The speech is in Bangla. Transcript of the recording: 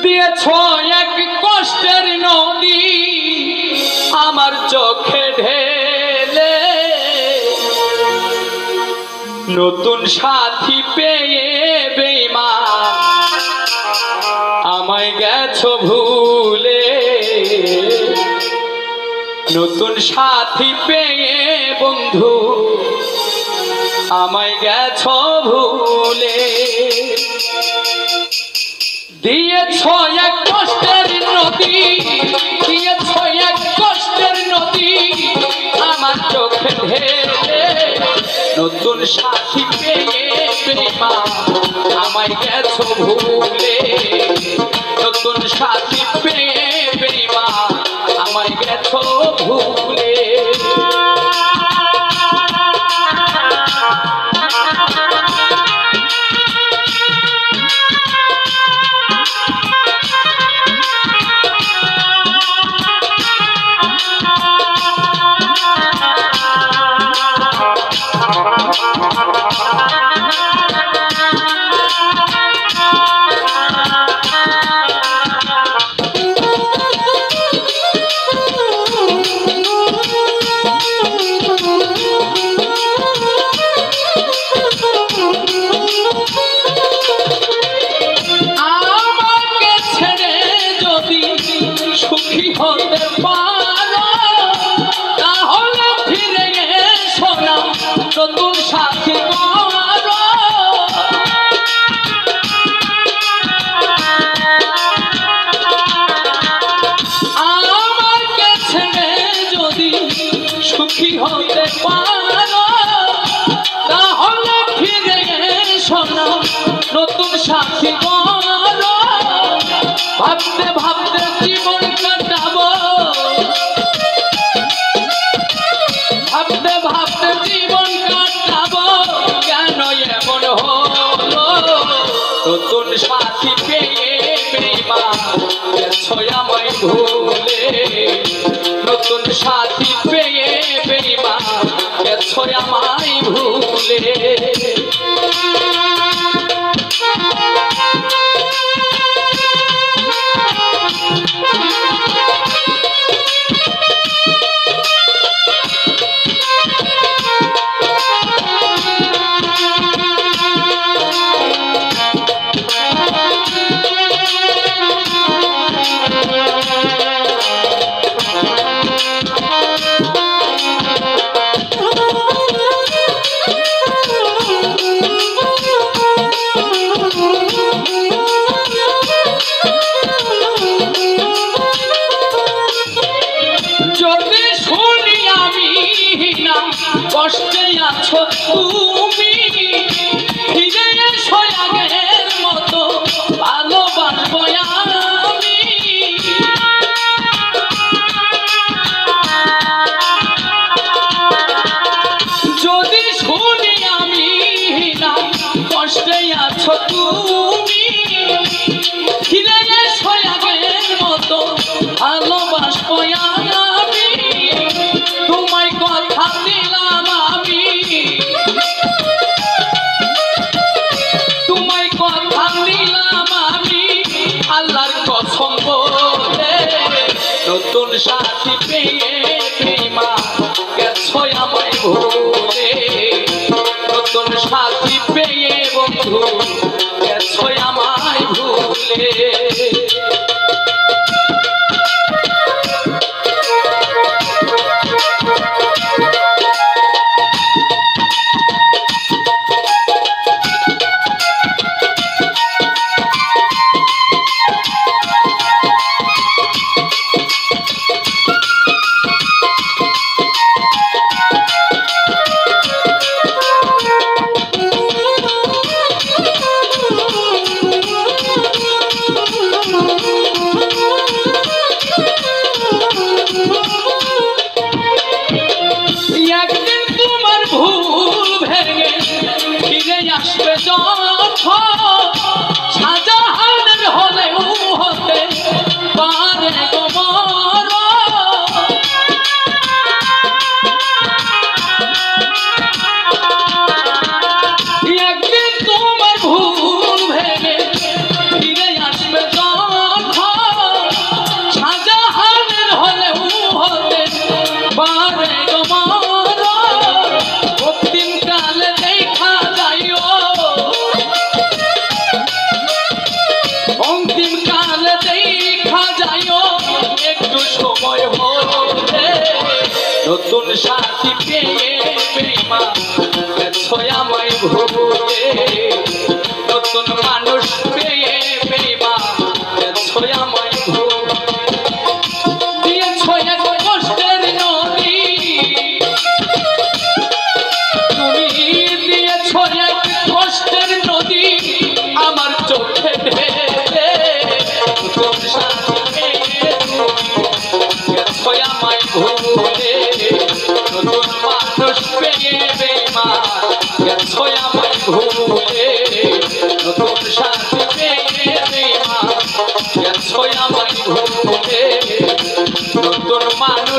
দিয়েছ এক কষ্টের নদী আমার চোখে ঢেলে, নতুন সাথী পেয়ে বেঈমান আমায় গেছো ভুলে। নতুন সাথী পেয়ে বন্ধু আমায় গেছো ভুলে। দিয়েছ এক কষ্টের নদী, দিয়েছ এক কষ্টের নদী আমার চোখে ঢেলে, নতুন সাথী পেয়ে বেঈমান আমায় গেছো ভুলে। নতুন সাথী পেয়ে বেঈমান আমায় গেছো ভুলে। সুখী হতে পারো তাহলে ফিরে এসো না, নতুন সাথী করো। আমাকে ছেড়ে যদি সুখী হতে পারো তাহলে ফিরে এসো না, নতুন সাথী করো। ভাবতে ভাবতে জীবন কাটাবো, ভাবতে ভাবতে জীবন কাটাবো, কেন এমন হলো? নতুন সাথী পেয়ে বেঈমান গেছো আমায় ভুলে। নতুন সাথী পেয়ে বেঈমান গেছো আমায় ভুলে। কষ্টে আছো তুমি ফিরে এসো আগের মতো ভালোবাসবো আমি। যদি শুনি আমি না কষ্টে আছো তুমি ফিরে এসো আগের মতো ভালোবাসবো আমি। তোমায় কথা দিলাম আমি, তোমায় কথা দিলাম আমি আল্লাহর কসম বলে। নতুন সাথী পেয়ে বেঈমান গেছো আমায় ভুলে। নতুন সাথী পেয়ে বন্ধু গেছো আমায় ভুলে। নতুন সাথী পেয়ে বেঈমান গেছো আমায় ভুলে নতুন মানুষ পেয়ে বেঈমান গেছো আমায় ভুলে দিয়েছো এক কষ্টের নদী তুমি দিয়েছো এক কষ্টের নদী আমার চোখে ঢেলে নতুন সাথী পেয়ে গেছো আমায় ভুলে নতুন মানুষ পেয়ে বেঈমান গেছো আমায় ভুলে নতুন সাথী পেয়ে বেঈমান গেছো আমায় ভুলে নতুন মানুষ